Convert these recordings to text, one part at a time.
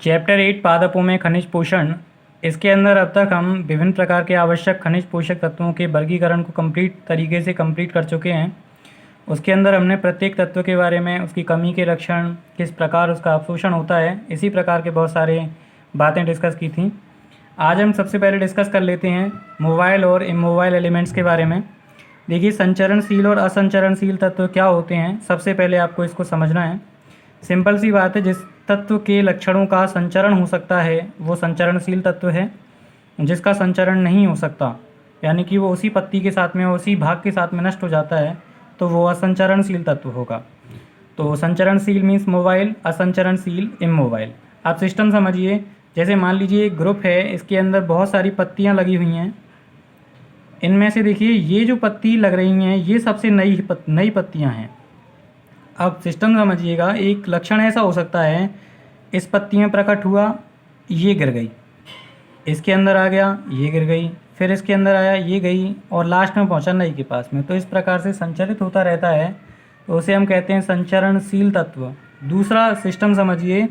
Chapter 8 पादपों में खनिज पोषण। इसके अंदर अब तक हम विभिन्न प्रकार के आवश्यक खनिज पोषक तत्वों के वर्गीकरण को तरीके से कंप्लीट कर चुके हैं। उसके अंदर हमने प्रत्येक तत्व के बारे में, उसकी कमी के लक्षण, किस प्रकार उसका अवशोषण होता है, इसी प्रकार के बहुत सारे बातें डिस्कस की थी। आज हम सबसे पहले डिस्कस कर लेते हैं मोबाइल और इमोबाइल एलिमेंट्स के बारे में। देखिए, संचरणशील और असंचरणशील तत्व क्या होते हैं, सबसे पहले आपको इसको समझना है। सिंपल सी बात है, जिस तत्व के लक्षणों का संचरण हो सकता है वो संचरणशील तत्व है। जिसका संचरण नहीं हो सकता, यानी कि वो उसी पत्ती के साथ में, उसी भाग के साथ में नष्ट हो जाता है, तो वो असंचरणशील तत्व होगा। तो संचरणशील मीन्स मोबाइल, असंचरणशील इमोबाइल। आप सिस्टम समझिए, जैसे मान लीजिए एक ग्रुप है, इसके अंदर बहुत सारी पत्तियां लगी हुई हैं। इनमें से देखिए, ये जो पत्ती लग रही हैं ये सबसे नई पत्तियां हैं। अब सिस्टम समझिएगा, एक लक्षण ऐसा हो सकता है, इस पत्ती में प्रकट हुआ, ये गिर गई, इसके अंदर आ गया, ये गिर गई, फिर इसके अंदर आया, ये गई, और लास्ट में पहुंचा नई के पास में। तो इस प्रकार से संचरित होता रहता है, तो उसे हम कहते हैं संचरणशील तत्व। दूसरा सिस्टम समझिए,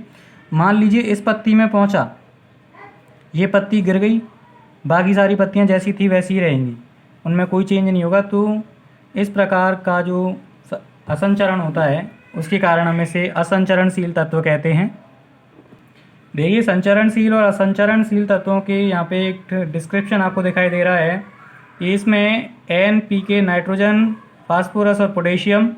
मान लीजिए इस पत्ती में पहुंचा, ये पत्ती गिर गई, बाकी सारी पत्तियां जैसी थी वैसी ही रहेंगी, उनमें कोई चेंज नहीं होगा। तो इस प्रकार का जो असंचरण होता है, उसके कारण हम इसे असंचरणशील तत्व कहते हैं। देखिए, संचरणशील और असंचरणशील तत्वों के यहाँ पे एक डिस्क्रिप्शन आपको दिखाई दे रहा है। इसमें NPK, नाइट्रोजन, फास्फोरस और पोटेशियम,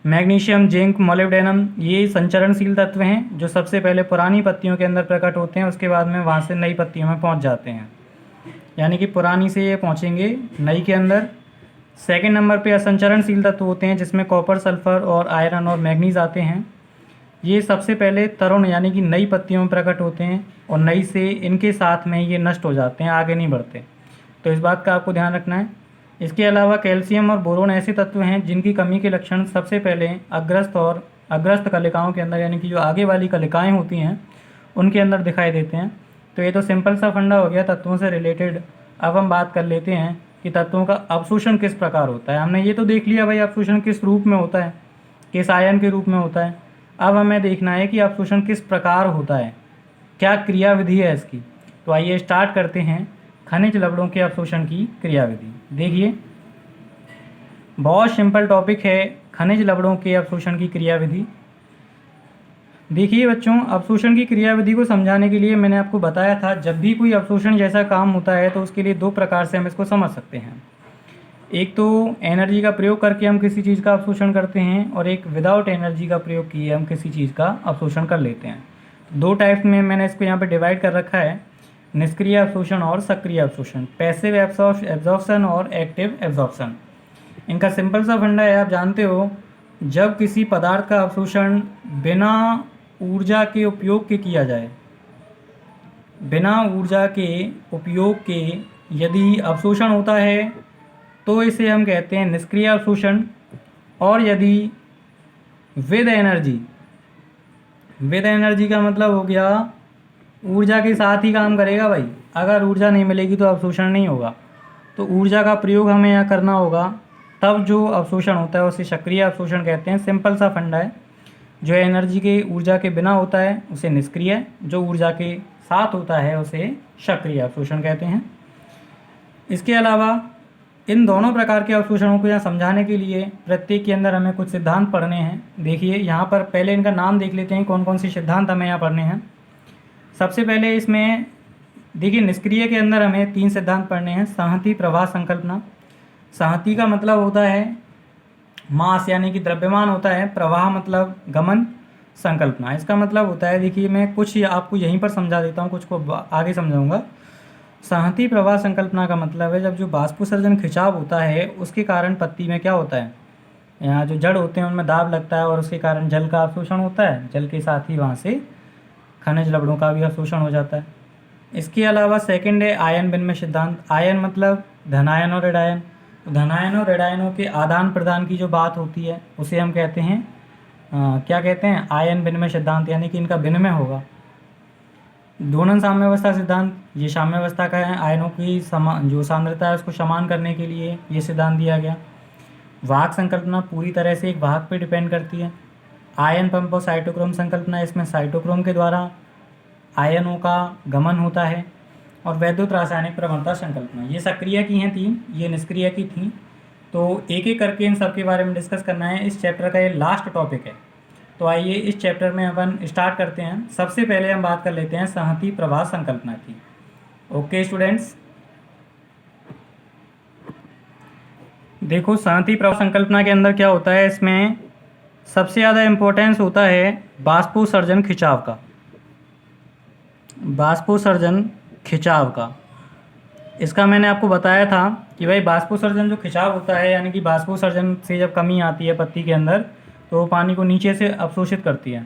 मैग्नीशियम, जिंक, मोलिब्डेनम, ये संचरणशील तत्व हैं जो सबसे पहले पुरानी पत्तियों के अंदर प्रकट होते हैं, उसके बाद में वहाँ से नई पत्तियों में पहुँच जाते हैं। यानी कि पुरानी से ये पहुँचेंगे नई के अंदर। सेकंड नंबर पे असंचरणशील तत्व होते हैं, जिसमें कॉपर, सल्फर और आयरन और मैग्नीज आते हैं। ये सबसे पहले तरुण यानी कि नई पत्तियों में प्रकट होते हैं, और नई से इनके साथ में ये नष्ट हो जाते हैं, आगे नहीं बढ़ते। तो इस बात का आपको ध्यान रखना है। इसके अलावा कैल्शियम और बोरोन ऐसे तत्व हैं जिनकी कमी के लक्षण सबसे पहले अग्रस्त कलिकाओं के अंदर, यानी कि जो आगे वाली कलिकाएँ होती हैं उनके अंदर दिखाई देते हैं। तो ये तो सिंपल सा फंडा हो गया तत्वों से रिलेटेड। अब हम बात कर लेते हैं कि तत्वों का अवशोषण किस प्रकार होता है। हमने ये तो देख लिया भाई, अवशोषण किस रूप में होता है, किस आयन के रूप में होता है। अब हमें देखना है कि अवशोषण किस प्रकार होता है, क्या क्रियाविधि है इसकी। तो आइए स्टार्ट करते हैं खनिज लवणों के अवशोषण की क्रियाविधि। देखिए, बहुत सिंपल टॉपिक है खनिज लवणों के अवशोषण की क्रियाविधि। देखिए बच्चों, अवशोषण की क्रियाविधि को समझाने के लिए मैंने आपको बताया था, जब भी कोई अवशोषण जैसा काम होता है तो उसके लिए दो प्रकार से हम इसको समझ सकते हैं। एक तो एनर्जी का प्रयोग करके हम किसी चीज़ का अवशोषण करते हैं, और एक विदाउट एनर्जी का प्रयोग किए हम किसी चीज़ का अवशोषण कर लेते हैं। दो टाइप्स में मैंने इसको यहाँ पे डिवाइड कर रखा है, निष्क्रिय अवशोषण और सक्रिय अवशोषण, पैसिव एब्जॉर्प्शन और एक्टिव एब्जॉर्प्शन। इनका सिंपल सा फंडा है, आप जानते हो, जब किसी पदार्थ का अवशोषण बिना ऊर्जा के उपयोग के किया जाए, बिना ऊर्जा के उपयोग के यदि अवशोषण होता है तो इसे हम कहते हैं निष्क्रिय अवशोषण। और यदि विद एनर्जी का मतलब हो गया ऊर्जा के साथ ही काम करेगा भाई। अगर ऊर्जा नहीं मिलेगी तो अवशोषण नहीं होगा, तो ऊर्जा का प्रयोग हमें यहाँ करना होगा, तब जो अवशोषण होता है उसे सक्रिय अवशोषण कहते हैं। सिंपल सा फंडा है, जो एनर्जी के ऊर्जा के बिना होता है उसे निष्क्रिय, जो ऊर्जा के साथ होता है उसे सक्रिय अवशोषण कहते हैं। इसके अलावा इन दोनों प्रकार के अवशोषणों को यहाँ समझाने के लिए प्रत्येक के अंदर हमें कुछ सिद्धांत पढ़ने हैं। देखिए, यहाँ पर पहले इनका नाम देख लेते हैं, कौन कौन से सिद्धांत हमें यहाँ पढ़ने हैं। सबसे पहले इसमें देखिए, निष्क्रिय के अंदर हमें 3 सिद्धांत पढ़ने हैं। संहति, प्रवाह, संकल्पना। संहति का मतलब होता है मास, यानी कि द्रव्यमान होता है। प्रवाह मतलब गमन। संकल्पना, इसका मतलब होता है, देखिए मैं कुछ आपको यहीं पर समझा देता हूँ, कुछ को आगे समझाऊंगा। संहति, प्रवाह, संकल्पना का मतलब है जब जो बाष्पोत्सर्जन खिंचाव होता है उसके कारण पत्ती में क्या होता है, यहाँ जो जड़ होते हैं उनमें दाब लगता है, और उसके कारण जल का अवशोषण होता है। जल के साथ ही वहाँ से खनिज लवणों का भी अवशोषण हो जाता है। इसके अलावा सेकंड है आयन विनिमय सिद्धांत। आयन मतलब धनायन और ऋणायन। धनायन और ऋणायनों के आदान प्रदान की जो बात होती है उसे हम कहते हैं क्या कहते हैं, आयन विनिमय सिद्धांत, यानी कि इनका विनिमय होगा। दोलन साम्यावस्था सिद्धांत, ये साम्यावस्था का है, आयनों की जो सांद्रता है उसको समान करने के लिए ये सिद्धांत दिया गया। वाहक संकल्पना पूरी तरह से एक वाहक पे डिपेंड करती है। आयन पंप और साइटोक्रोम संकल्पना, इसमें साइटोक्रोम के द्वारा आयनों का गमन होता है। और वैद्युत रासायनिक प्रवणता संकल्पना, ये सक्रिय की हैं 3, ये निष्क्रिय की थी। तो एक एक करके इन सब के बारे में डिस्कस करना है। इस चैप्टर का ये लास्ट टॉपिक है। तो आइए इस चैप्टर में अपन स्टार्ट करते हैं। सबसे पहले हम बात कर लेते हैं संहति प्रवाह संकल्पना की। ओके स्टूडेंट्स, देखो संहति प्रवाह संकल्पना के अंदर क्या होता है, इसमें सबसे ज़्यादा इम्पोर्टेंस होता है बाष्पोत्सर्जन खिंचाव का। बाष्पोत्सर्जन खिंचाव का, इसका मैंने आपको बताया था कि भाई बाष्पोत्सर्जन जो खिंचाव होता है, यानी कि बाष्पोत्सर्जन से जब कमी आती है पत्ती के अंदर तो वो पानी को नीचे से अवशोषित करती है।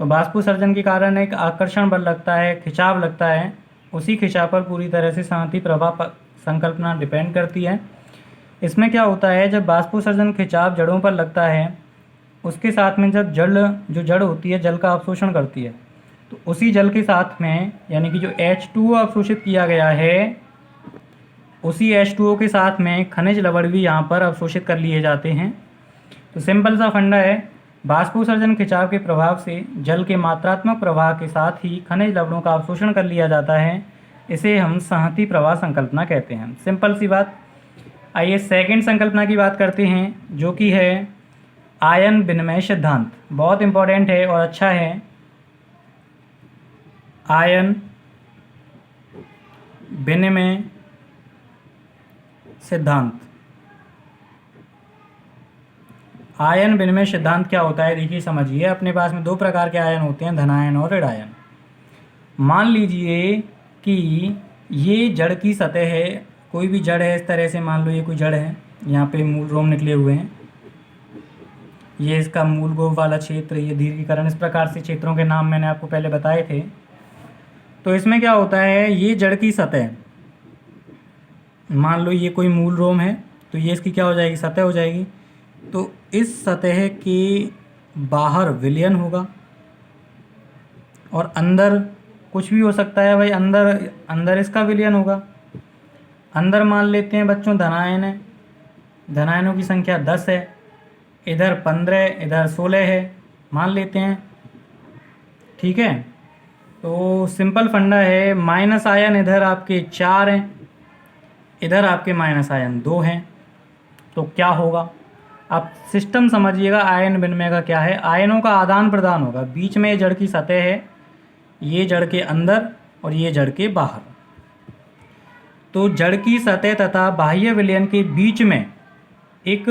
तो बाष्पोत्सर्जन के कारण एक आकर्षण बल लगता है, खिंचाव लगता है। उसी खिंचाव पर पूरी तरह से संहति प्रवाह संकल्पना डिपेंड करती है। इसमें क्या होता है, जब बाष्पोत्सर्जन खिंचाव जड़ों पर लगता है, उसके साथ में जब जड़ होती है जल का अवशोषण करती है, तो उसी जल के साथ में यानी कि जो H2O अवशोषित किया गया है, उसी H2O के साथ में खनिज लवण भी यहाँ पर अवशोषित कर लिए जाते हैं। तो सिंपल सा फंडा है, बाष्पोत्सर्जन खिंचाव के प्रभाव से जल के मात्रात्मक प्रवाह के साथ ही खनिज लवणों का अवशोषण कर लिया जाता है। इसे हम संहति प्रवाह संकल्पना कहते हैं। सिंपल सी बात। आइए सेकंड संकल्पना की बात करते हैं, जो कि है आयन विनिमय सिद्धांत। बहुत इंपॉर्टेंट है और अच्छा है। आयन विनिमय सिद्धांत। आयन विनिमय सिद्धांत क्या होता है, देखिए समझिए। अपने पास में 2 प्रकार के आयन होते हैं, धनायन और ऋण आयन। मान लीजिए कि ये जड़ की सतह है, कोई भी जड़ है, इस तरह से मान लो ये कोई जड़ है, यहाँ पे मूल रोम निकले हुए हैं, ये इसका मूल गोप वाला क्षेत्र, ये दीर्घीकरण, इस प्रकार से क्षेत्रों के नाम मैंने आपको पहले बताए थे। तो इसमें क्या होता है, ये जड़ की सतह, मान लो ये कोई मूल रोम है, तो ये इसकी क्या हो जाएगी, सतह हो जाएगी। तो इस सतह के बाहर विलयन होगा और अंदर कुछ भी हो सकता है भाई, अंदर इसका विलयन होगा। अंदर मान लेते हैं बच्चों धनायन है, धनायनों की संख्या 10 है, इधर 15, इधर 16 है, मान लेते हैं, ठीक है। तो सिंपल फंडा है, माइनस आयन इधर आपके 4 हैं, इधर आपके माइनस आयन 2 हैं। तो क्या होगा, आप सिस्टम समझिएगा। आयन विनिमय का क्या है, आयनों का आदान प्रदान होगा। बीच में जड़ की सतह है, ये जड़ के अंदर और ये जड़ के बाहर। तो जड़ की सतह तथा बाह्य विलयन के बीच में एक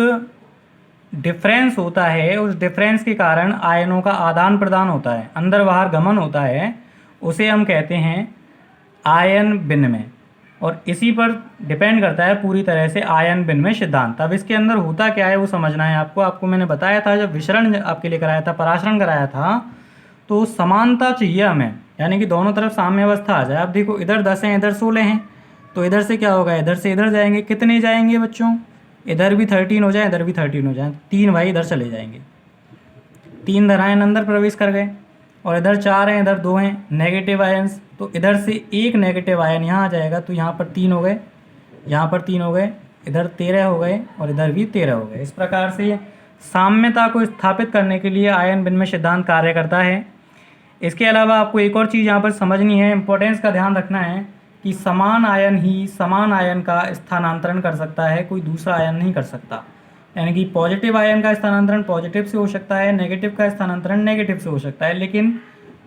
डिफरेंस होता है। उस डिफरेंस के कारण आयनों का आदान प्रदान होता है, अंदर बाहर गमन होता है, उसे हम कहते हैं आयन विनिमय। और इसी पर डिपेंड करता है पूरी तरह से आयन विनिमय सिद्धांत। अब इसके अंदर होता क्या है वो समझना है आपको मैंने बताया था, जब विसरण आपके लिए कराया था, पराशरण कराया था, तो समानता चाहिए हमें, यानी कि दोनों तरफ साम्य अवस्था आ जाए। अब देखो इधर 10 हैं, इधर 16 हैं, तो इधर से क्या होगा, इधर से इधर जाएंगे। कितने जाएंगे बच्चों, इधर भी 13 हो जाए, इधर भी 13 हो जाए, 3 भाई इधर चले जाएंगे। 3 धनायन अंदर प्रवेश कर गए और इधर 4 हैं, इधर 2 हैं नेगेटिव आयन्स। तो इधर से एक नेगेटिव आयन यहाँ आ जाएगा, तो यहाँ पर 3 हो गए, यहाँ पर 3 हो गए, इधर 13 हो गए और इधर भी 13 हो गए। इस प्रकार से साम्यता को स्थापित करने के लिए आयन विनिमय सिद्धांत कार्य करता है। इसके अलावा आपको एक और चीज़ यहाँ पर समझनी है, इंपॉर्टेंस का ध्यान रखना है कि समान आयन ही समान आयन का स्थानांतरण कर सकता है, कोई दूसरा आयन नहीं कर सकता। यानी कि पॉजिटिव आयन का स्थानांतरण पॉजिटिव से हो सकता है, नेगेटिव का स्थानांतरण नेगेटिव से हो सकता है, लेकिन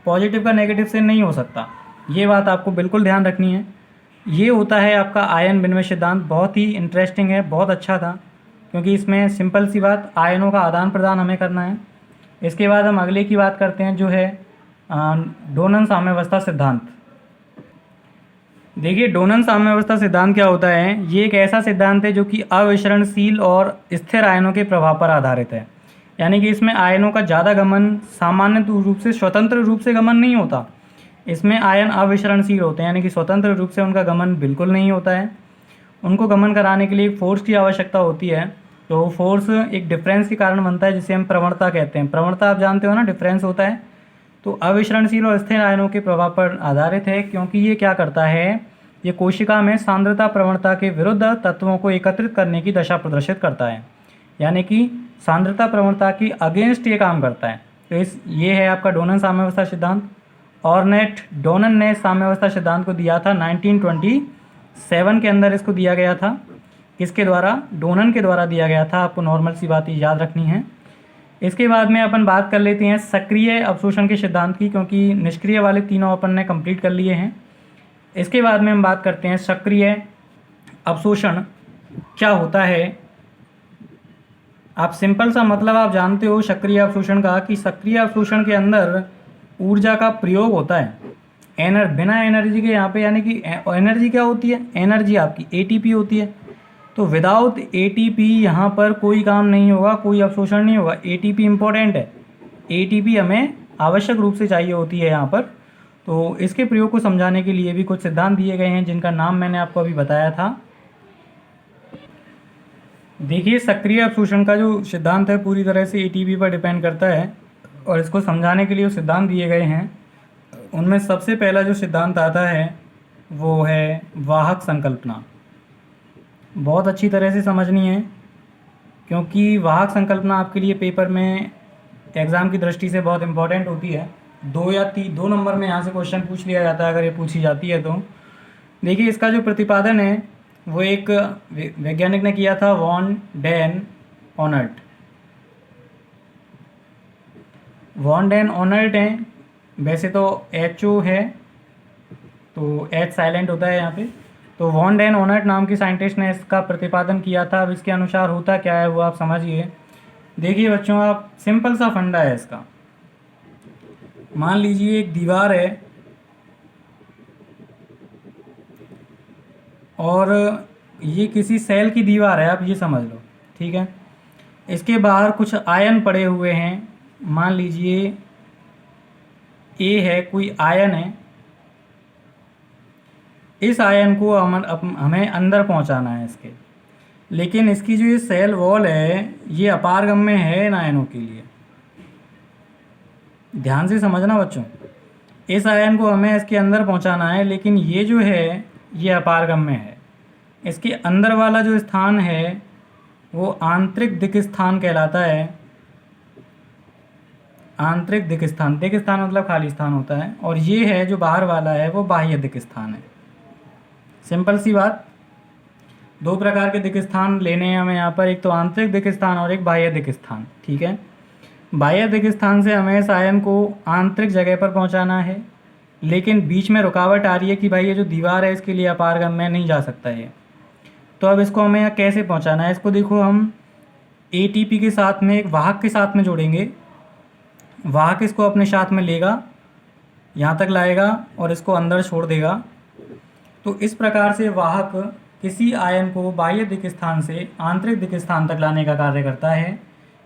पॉजिटिव का नेगेटिव से नहीं हो सकता। ये बात आपको बिल्कुल ध्यान रखनी है। ये होता है आपका आयन विनिमय सिद्धांत। बहुत ही इंटरेस्टिंग है, बहुत अच्छा था, क्योंकि इसमें सिंपल सी बात, आयनों का आदान प्रदान हमें करना है। इसके बाद हम अगले की बात करते हैं, जो है डोनन साम्यावस्था सिद्धांत। देखिए डोनन साम्यावस्था सिद्धांत क्या होता है, ये एक ऐसा सिद्धांत है जो कि अविसरणशील और स्थिर आयनों के प्रभाव पर आधारित है। यानी कि इसमें आयनों का ज़्यादा गमन सामान्य रूप से स्वतंत्र रूप से गमन नहीं होता। इसमें आयन अविसरणशील होते हैं, यानी कि स्वतंत्र रूप से उनका गमन बिल्कुल नहीं होता है। उनको गमन कराने के लिए एक फोर्स की आवश्यकता होती है। तो वो फोर्स एक डिफरेंस के कारण बनता है, जिसे हम प्रवणता कहते हैं। प्रवणता आप जानते हो ना, डिफरेंस होता है। तो अविसरणशील और स्थिर आयनों के प्रभाव पर आधारित है, क्योंकि ये क्या करता है, ये कोशिका में सांद्रता प्रवणता के विरुद्ध तत्वों को एकत्रित करने की दशा प्रदर्शित करता है। यानी कि सांद्रता प्रवणता की अगेंस्ट ये काम करता है। तो ये है आपका डोनन साम्यावस्था सिद्धांत। ऑर्नेट डोनन ने साम्यावस्था सिद्धांत को दिया था 1927 के अंदर, इसको दिया गया था। किसके द्वारा? डोनन के द्वारा दिया गया था। आपको नॉर्मल सी बात याद रखनी है। इसके बाद में अपन बात कर लेते हैं सक्रिय अवशोषण के सिद्धांत की, क्योंकि निष्क्रिय वाले तीनों अपन ने कंप्लीट कर लिए हैं। इसके बाद में हम बात करते हैं सक्रिय अवशोषण क्या होता है। आप सिंपल सा मतलब आप जानते हो सक्रिय अवशोषण का, कि सक्रिय अवशोषण के अंदर ऊर्जा का प्रयोग होता है बिना एनर्जी के यहाँ पे, यानी कि एनर्जी क्या होती है? एनर्जी आपकी एटीपी होती है। तो विदाउट एटीपी यहाँ पर कोई काम नहीं होगा, कोई अवशोषण नहीं होगा। एटीपी इम्पोर्टेंट है, एटीपी हमें आवश्यक रूप से चाहिए होती है यहाँ पर। तो इसके प्रयोग को समझाने के लिए भी कुछ सिद्धांत दिए गए हैं, जिनका नाम मैंने आपको अभी बताया था। देखिए, सक्रिय अवशोषण का जो सिद्धांत है पूरी तरह से एटीपी पर डिपेंड करता है, और इसको समझाने के लिए जो सिद्धांत दिए गए हैं उनमें सबसे पहला जो सिद्धांत आता है वो है वाहक संकल्पना। बहुत अच्छी तरह से समझनी है, क्योंकि वाहक संकल्पना आपके लिए पेपर में एग्ज़ाम की दृष्टि से बहुत इंपॉर्टेंट होती है। 2 नंबर में यहाँ से क्वेश्चन पूछ लिया जाता है अगर ये पूछी जाती है तो। देखिए, इसका जो प्रतिपादन है वो एक वैज्ञानिक ने किया था, वॉन डेन ऑनर्ट। वॉन डेन ऑनर्ट हैं, वैसे तो HO है तो H साइलेंट होता है यहाँ पे। तो वॉन डेन ऑनर्ट नाम की साइंटिस्ट ने इसका प्रतिपादन किया था। अब इसके अनुसार होता क्या है वो आप समझिए। देखिए बच्चों, आप सिंपल सा फंडा है इसका। मान लीजिए एक दीवार है और ये किसी सेल की दीवार है, आप ये समझ लो, ठीक है। इसके बाहर कुछ आयन पड़े हुए हैं। मान लीजिए ए है, कोई आयन है। इस आयन को हमें अंदर पहुंचाना है इसके, लेकिन इसकी जो ये सेल वॉल है ये अपारगम्य है इन आयनों के लिए। ध्यान से समझना बच्चों, इस आयन को हमें इसके अंदर पहुंचाना है, लेकिन ये जो है ये अपारगम्य है। इसके अंदर वाला जो स्थान है वो आंतरिक दिक् स्थान कहलाता है। आंतरिक दिक् स्थान, दिक् स्थान मतलब खाली स्थान होता है, और ये है जो बाहर वाला है वो बाह्य दिक् स्थान है। सिंपल सी बात, 2 प्रकार के दिक् स्थान लेने हैं हमें यहाँ पर, एक तो आंतरिक दिक् स्थान और एक बाह्य दिक् स्थान, ठीक है। बाह्य दिक् स्थान से हमें इस आयन को आंतरिक जगह पर पहुँचाना है, लेकिन बीच में रुकावट आ रही है कि भाई ये जो दीवार है इसके लिए अपारगम्य नहीं जा सकता है। तो अब इसको हमें कैसे पहुँचाना है? इसको देखो, हम ATP के साथ में एक वाहक के साथ में जोड़ेंगे। वाहक इसको अपने साथ में लेगा, यहाँ तक लाएगा और इसको अंदर छोड़ देगा। तो इस प्रकार से वाहक किसी आयन को बाह्य दिक् स्थान से आंतरिक दिक् स्थान तक लाने का कार्य करता है,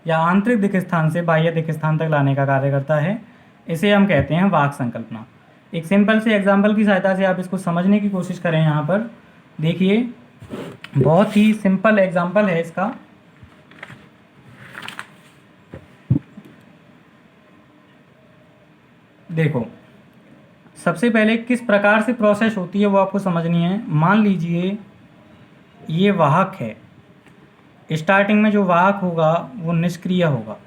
या आंतरिक दिक् स्थान से बाह्य दिक् स्थान तक लाने का कार्य करता है। इसे हम कहते हैं वाहक संकल्पना। एक सिंपल से एग्जाम्पल की सहायता से आप इसको समझने की कोशिश करें। यहाँ पर देखिए, बहुत ही सिंपल एग्जाम्पल है इसका। देखो, सबसे पहले किस प्रकार से प्रोसेस होती है वो आपको समझनी है। मान लीजिए ये वाहक है, स्टार्टिंग में जो वाहक होगा वो निष्क्रिय होगा।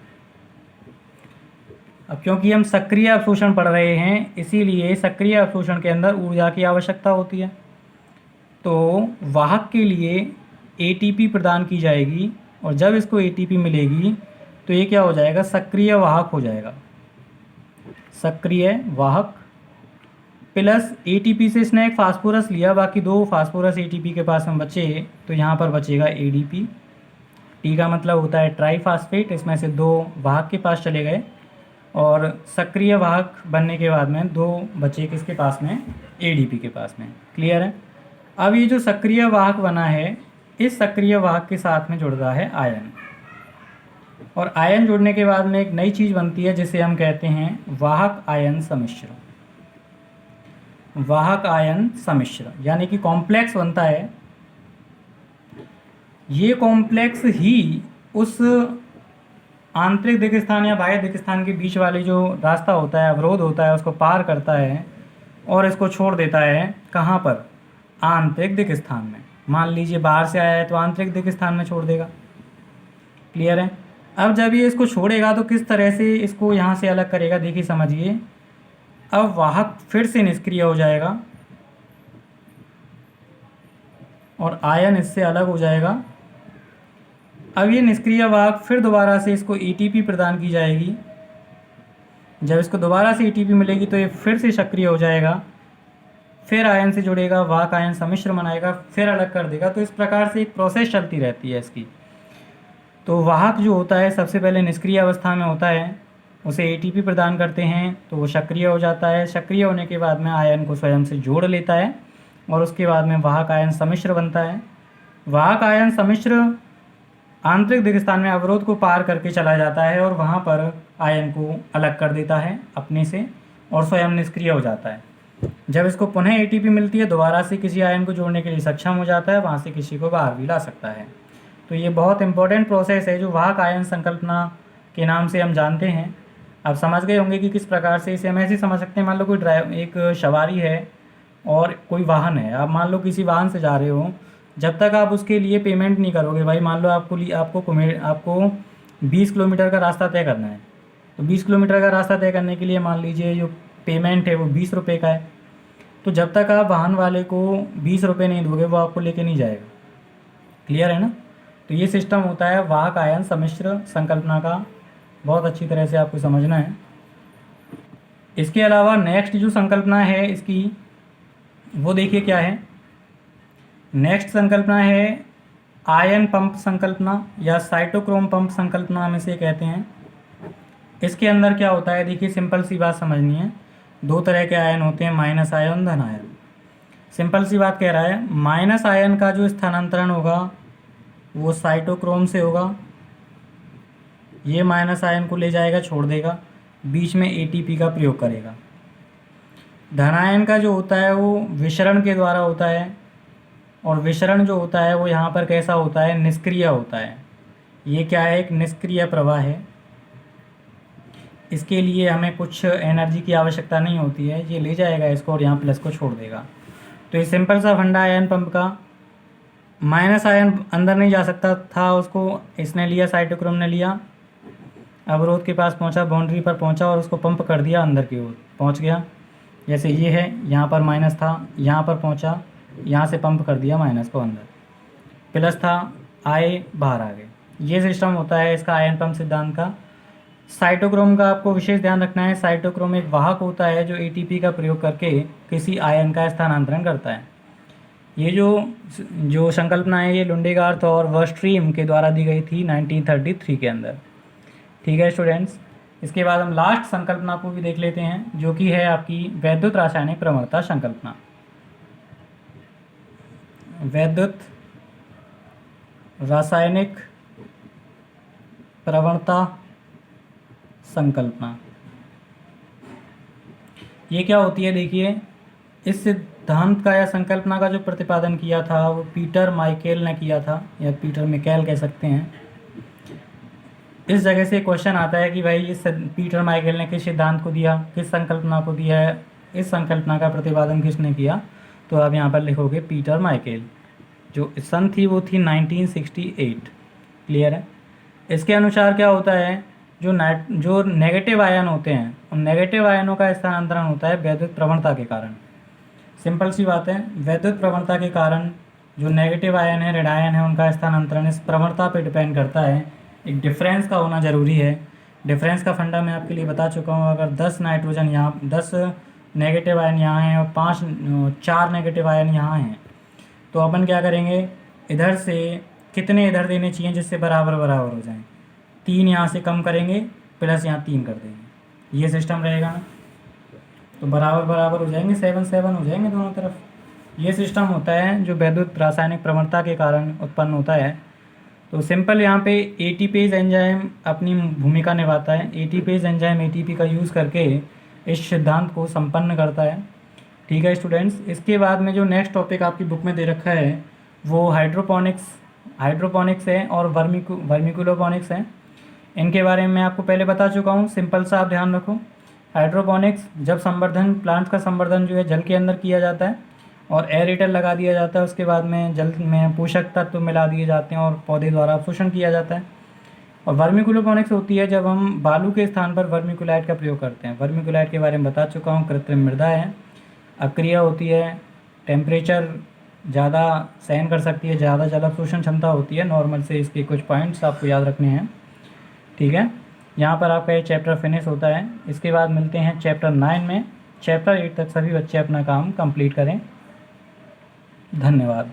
अब क्योंकि हम सक्रिय अवशोषण पढ़ रहे हैं, इसीलिए सक्रिय अवशोषण के अंदर ऊर्जा की आवश्यकता होती है। तो वाहक के लिए ATP प्रदान की जाएगी, और जब इसको ATP मिलेगी तो ये क्या हो जाएगा? सक्रिय वाहक हो जाएगा। सक्रिय वाहक प्लस ATP से इसने एक फास्फोरस लिया, बाकी 2 फास्फोरस ATP के पास में बचे, तो यहाँ पर बचेगा ADP। T का मतलब होता है ट्राईफास्फेट। इसमें से 2 वाहक के पास चले गए, और सक्रिय वाहक बनने के बाद में 2 बचे किसके पास में? ADP के पास में। क्लियर है? अब ये जो सक्रिय वाहक बना है, इस सक्रिय वाहक के साथ में जुड़ रहा है आयन, और आयन जुड़ने के बाद में एक नई चीज़ बनती है जिसे हम कहते हैं वाहक आयन सम्मिश्र। वाहक आयन सम्मिश्र यानी कि कॉम्प्लेक्स बनता है। ये कॉम्प्लेक्स ही उस आंतरिक दिक् स्थान या बाह्य दिक् स्थान के बीच वाले जो रास्ता होता है, अवरोध होता है, उसको पार करता है और इसको छोड़ देता है। कहाँ पर? आंतरिक दिक् स्थान में। मान लीजिए बाहर से आया है तो आंतरिक दिक् स्थान में छोड़ देगा। क्लियर है? अब जब ये इसको छोड़ेगा तो किस तरह से इसको यहाँ से अलग करेगा, देखिए समझिए। अब वाहक फिर से निष्क्रिय हो जाएगा और आयन इससे अलग हो जाएगा। अब ये निष्क्रिय वाहक फिर दोबारा से इसको एटीपी प्रदान की जाएगी। जब इसको दोबारा से एटीपी मिलेगी तो ये फिर से सक्रिय हो जाएगा, फिर आयन से जुड़ेगा, वाहक आयन सम्मिश्र बनाएगा, फिर अलग कर देगा। तो इस प्रकार से एक प्रोसेस चलती रहती है इसकी। तो वाहक जो होता है सबसे पहले निष्क्रिय अवस्था में होता है, उसे एटीपी प्रदान करते हैं तो वो सक्रिय हो जाता है। सक्रिय होने के बाद में आयन को स्वयं से जोड़ लेता है और उसके बाद में वाहक आयन सम्मिश्र बनता है। वाहक आयन सम्मिश्र आंतरिक दिग्स्थान में अवरोध को पार करके चला जाता है और वहाँ पर आयन को अलग कर देता है अपने से और स्वयं निष्क्रिय हो जाता है। जब इसको पुनः एटीपी मिलती है, दोबारा से किसी आयन को जोड़ने के लिए सक्षम हो जाता है, वहाँ से किसी को बाहर भी ला सकता है। तो ये बहुत इंपॉर्टेंट प्रोसेस है जो वाहक आयन संकल्पना के नाम से हम जानते हैं। आप समझ गए होंगे कि किस प्रकार से इसे हम ऐसे समझ सकते हैं। मान लो कोई एक सवारी है और कोई वाहन है। आप मान लो किसी वाहन से जा रहे हो, जब तक आप उसके लिए पेमेंट नहीं करोगे, भाई मान लो आपको 20 किलोमीटर का रास्ता तय करना है, तो 20 किलोमीटर का रास्ता तय करने के लिए मान लीजिए जो पेमेंट है वो 20 रुपये का है। तो जब तक आप वाहन वाले को 20 रुपये नहीं दोगे वो आपको लेके नहीं जाएगा। क्लियर है ना? तो ये सिस्टम होता है वाहक आयन सम्मिश्र संकल्पना का, बहुत अच्छी तरह से आपको समझना है। इसके अलावा नेक्स्ट जो संकल्पना है इसकी, वो देखिए क्या है। नेक्स्ट संकल्पना है आयन पंप संकल्पना या साइटोक्रोम पंप संकल्पना हम इसे कहते हैं। इसके अंदर क्या होता है, देखिए सिंपल सी बात समझनी है। दो तरह के आयन होते हैं, माइनस आयन, धन आयन। सिंपल सी बात कह रहा है, माइनस आयन का जो स्थानांतरण होगा वो साइटोक्रोम से होगा। ये माइनस आयन को ले जाएगा, छोड़ देगा, बीच में एटीपी का प्रयोग करेगा। धन आयन का जो होता है वो विसरण के द्वारा होता है, और विसरण जो होता है वो यहाँ पर कैसा होता है, निष्क्रिय होता है। ये क्या है, एक निष्क्रिय प्रवाह है। इसके लिए हमें कुछ एनर्जी की आवश्यकता नहीं होती है, ये ले जाएगा इसको और यहाँ प्लस को छोड़ देगा। तो ये सिंपल सा फंडा आयन पंप का। माइनस आयन अंदर नहीं जा सकता था, उसको इसने लिया, साइटोक्रोम ने लिया, अवरोध के पास पहुंचा, बाउंड्री पर पहुंचा और उसको पंप कर दिया, अंदर की ओर पहुंच गया। जैसे ये है, यहाँ पर माइनस था, यहाँ पर पहुंचा, यहाँ से पंप कर दिया माइनस को अंदर, प्लस था, आए बाहर आ गए। ये सिस्टम होता है इसका आयन पंप सिद्धांत का। साइटोक्रोम का आपको विशेष ध्यान रखना है। साइटोक्रोम एक वाहक होता है जो एटीपी का प्रयोग करके किसी आयन का स्थानांतरण करता है। ये जो संकल्पना है ये लुंडेगार्थ और वर्स्ट्रीम के द्वारा दी गई थी 1933 के अंदर। ठीक है स्टूडेंट्स, इसके बाद हम लास्ट संकल्पना को भी देख लेते हैं जो कि है आपकी वैद्युत रासायनिक प्रवणता संकल्पना। वैद्युत रासायनिक प्रवणता संकल्पना ये क्या होती है, देखिए इस सिद्धांत का या संकल्पना का जो प्रतिपादन किया था वो पीटर माइकेल ने किया था, या पीटर मिकेल कह सकते हैं। इस जगह से क्वेश्चन आता है कि भाई इस पीटर माइकेल ने किस सिद्धांत को दिया, किस संकल्पना को दिया है, इस संकल्पना का प्रतिपादन किसने किया। तो आप यहाँ पर लिखोगे पीटर माइकेल। जो सन थी वो थी 1968। क्लियर है? इसके अनुसार क्या होता है, जो नेगेटिव आयन होते हैं उन नेगेटिव आयनों का स्थानांतरण होता है वैद्युत प्रवणता के कारण। सिंपल सी बात है, वैद्युत प्रवणता के कारण जो नेगेटिव आयन है, ऋण आयन है, उनका स्थानांतरण इस प्रवणता पे डिपेंड करता है। एक डिफरेंस का होना ज़रूरी है। डिफरेंस का फंडा मैं आपके लिए बता चुका हूँ। अगर 10 नाइट्रोजन यहाँ, 10 नेगेटिव आयन यहाँ हैं और 4 नेगेटिव आयन यहाँ हैं, तो अपन क्या करेंगे, इधर से कितने इधर देने चाहिए जिससे बराबर बराबर हो जाएं। 3 यहाँ से कम करेंगे, प्लस यहाँ 3 कर देंगे, ये सिस्टम रहेगा ना, तो बराबर बराबर हो जाएंगे, 7-7 हो जाएंगे दोनों तरफ। ये सिस्टम होता है जो वैद्युत रासायनिक प्रवणता के कारण उत्पन्न होता है। तो सिंपल यहाँ पे एटीपेज एंजाइम अपनी भूमिका निभाता है। एटीपेज एंजाइम एटीपी का यूज़ करके इस सिद्धांत को संपन्न करता है। ठीक है स्टूडेंट्स, इसके बाद में जो नेक्स्ट टॉपिक आपकी बुक में दे रखा है वो हाइड्रोपोनिक्स है और वर्मिकुलोपोनिक्स है। इनके बारे में मैं आपको पहले बता चुका हूँ। सिंपल सा आप ध्यान रखो, हाइड्रोपोनिक्स जब संवर्धन, प्लांट्स का संवर्धन जो है जल के अंदर किया जाता है और एरेटर लगा दिया जाता है, उसके बाद में जल में पोषक तत्व मिला दिए जाते हैं और पौधे द्वारा अवशोषण किया जाता है। और वर्मिकुलोपोनिक्स होती है जब हम बालू के स्थान पर वर्मिकुलाइट का प्रयोग करते हैं। वर्मिकुलाइट के बारे में बता चुका हूँ, कृत्रिम मृदा है, अक्रिया होती है, टेम्परेचर ज़्यादा सहन कर सकती है, ज़्यादा जल अवशोषण क्षमता होती है। नॉर्मल से इसके कुछ पॉइंट्स आपको याद रखने हैं, ठीक है। यहाँ पर आपका ये चैप्टर फिनिश होता है। इसके बाद मिलते हैं चैप्टर 9 में। चैप्टर 8 तक सभी बच्चे अपना काम कंप्लीट करें। धन्यवाद।